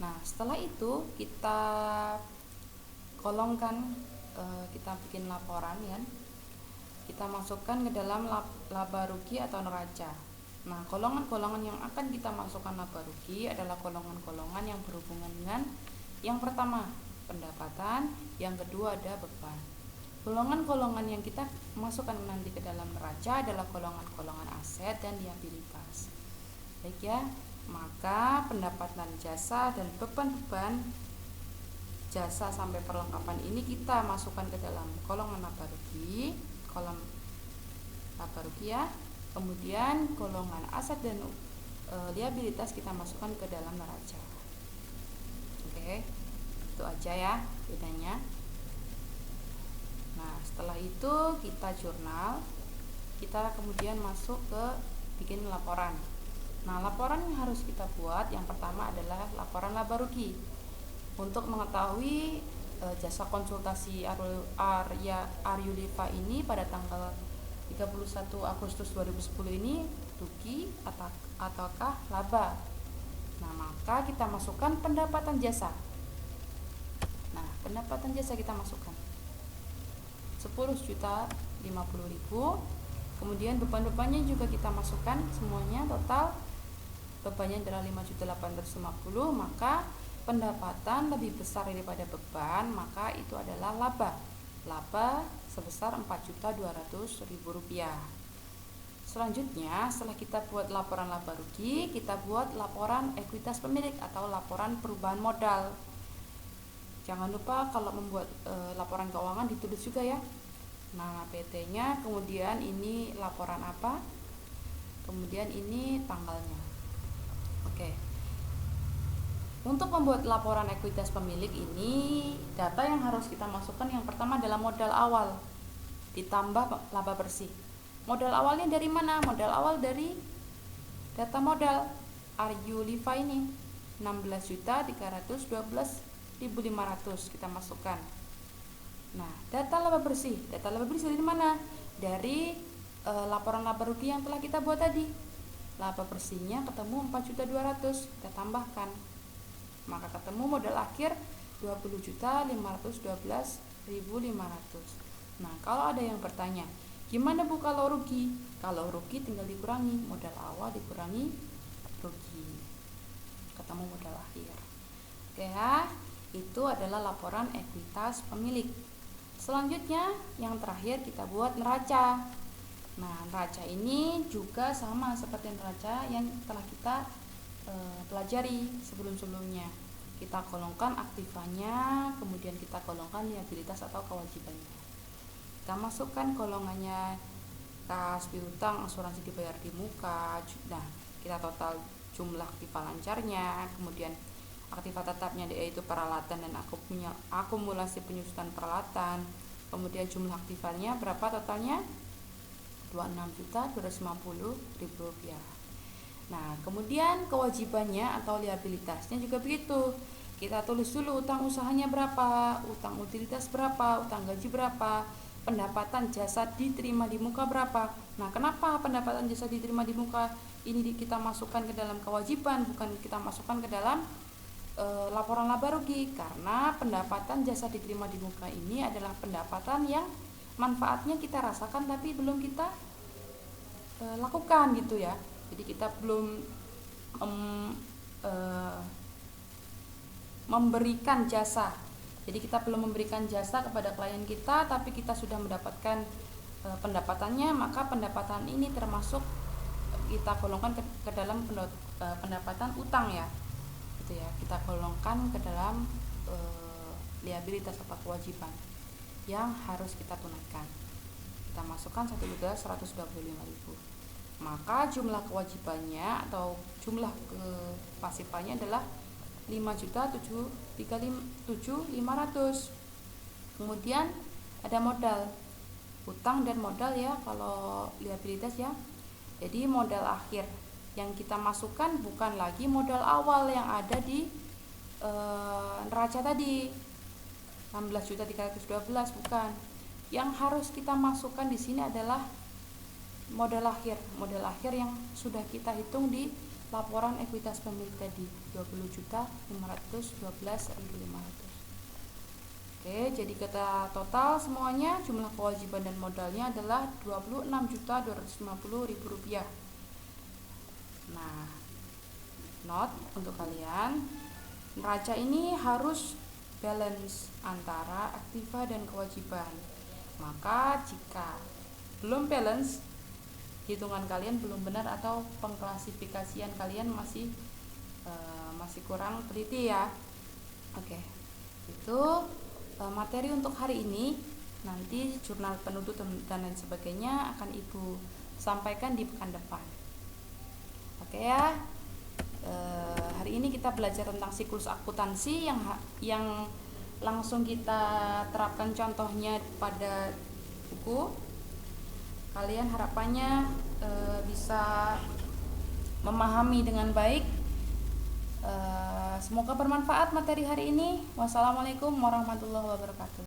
Nah, setelah itu kita kolongkan, kita bikin laporan ya. Kita masukkan ke dalam laba rugi atau neraca. Nah, golongan-golongan yang akan kita masukkan laba rugi adalah golongan-golongan yang berhubungan dengan yang pertama, pendapatan, yang kedua ada beban. Golongan-golongan yang kita masukkan nanti ke dalam neraca adalah golongan-golongan aset dan liabilitas. Baik ya, maka pendapatan jasa dan beban-beban jasa sampai perlengkapan ini kita masukkan ke dalam kolom laba rugi, kolom laba rugi ya. Kemudian golongan aset dan liabilitas kita masukkan ke dalam neraca. Oke, itu aja ya bedanya. Nah, setelah itu kita jurnal, kita kemudian masuk ke bikin laporan. Nah, laporan yang harus kita buat yang pertama adalah laporan laba rugi. Untuk mengetahui jasa konsultasi Aryulifa ini pada tanggal 31 Agustus 2010 ini rugi ataukah laba. Nah, maka kita masukkan pendapatan jasa. Nah, pendapatan jasa kita masukkan 10.050.000. Kemudian beban-bebannya juga kita masukkan semuanya, total bebannya adalah 5.850.000, maka pendapatan lebih besar daripada beban, maka itu adalah laba. Laba sebesar 4.200.000 rupiah. Selanjutnya, setelah kita buat laporan laba rugi, kita buat laporan ekuitas pemilik atau laporan perubahan modal. Jangan lupa kalau membuat laporan keuangan ditulis juga ya. Nah, PT-nya, kemudian ini laporan apa, kemudian ini tanggalnya. Oke. Untuk membuat laporan ekuitas pemilik ini, data yang harus kita masukkan yang pertama adalah modal awal ditambah laba bersih. Modal awalnya dari mana? Modal awal dari data modal Aryulifa ini 16.312.500 kita masukkan. Nah, data laba bersih dari mana? Dari laporan laba rugi yang telah kita buat tadi. Laba bersihnya ketemu 4.200.000, kita tambahkan. Maka ketemu modal akhir 20.512.500. Nah, kalau ada yang bertanya, gimana Bu kalau rugi? Kalau rugi tinggal dikurangi modal awal dikurangi rugi, ketemu modal akhir. Oke ya, itu adalah laporan ekuitas pemilik. Selanjutnya yang terakhir kita buat neraca. Nah, neraca ini juga sama seperti neraca yang telah kita pelajari sebelum-sebelumnya. Kita kolongkan aktivanya, kemudian kita kolongkan liabilitas atau kewajibannya. Kita masukkan golongannya kas, piutang, asuransi dibayar di muka. Nah, kita total jumlah aktiva lancarnya, kemudian aktiva tetapnya yaitu peralatan dan akumulasi penyusutan peralatan. Kemudian jumlah aktivanya berapa totalnya? 26.250.000 rupiah. Nah, kemudian kewajibannya atau liabilitasnya juga begitu. Kita tulis dulu utang usahanya berapa, utang utilitas berapa, utang gaji berapa, pendapatan jasa diterima di muka berapa. Nah, kenapa pendapatan jasa diterima di muka ini kita masukkan ke dalam kewajiban, bukan kita masukkan ke dalam laporan laba rugi? Karena pendapatan jasa diterima di muka ini adalah pendapatan yang manfaatnya kita rasakan tapi belum kita lakukan gitu ya. Jadi kita belum memberikan jasa. Jadi kita belum memberikan jasa kepada klien kita, tapi kita sudah mendapatkan pendapatannya, maka pendapatan ini termasuk kita golongkan ke dalam pendapatan utang ya. Gitu ya. Kita golongkan ke dalam liabilitas atau kewajiban yang harus kita tunaikan. Kita masukkan 1.125.000. Maka jumlah kewajibannya atau jumlah pasifannya adalah 5.735.000. Kemudian ada modal, utang dan modal ya kalau liabilitas ya. Jadi modal akhir yang kita masukkan bukan lagi modal awal yang ada di neraca tadi 16.312, bukan. Yang harus kita masukkan di sini adalah modal akhir yang sudah kita hitung di laporan ekuitas pemilik tadi 20.512.500. Oke, jadi kita total semuanya jumlah kewajiban dan modalnya adalah Rp26.250.000. Nah, note untuk kalian, neraca ini harus balance antara aktiva dan kewajiban. Maka jika belum balance, hitungan kalian belum benar atau pengklasifikasian kalian masih kurang teliti ya. Oke, itu materi untuk hari ini. Nanti jurnal penutur dan lain sebagainya akan Ibu sampaikan di pekan depan. Oke ya. Hari ini kita belajar tentang siklus akuntansi yang langsung kita terapkan contohnya pada buku. Kalian harapannya bisa memahami dengan baik. Semoga bermanfaat materi hari ini. Wassalamualaikum warahmatullahi wabarakatuh.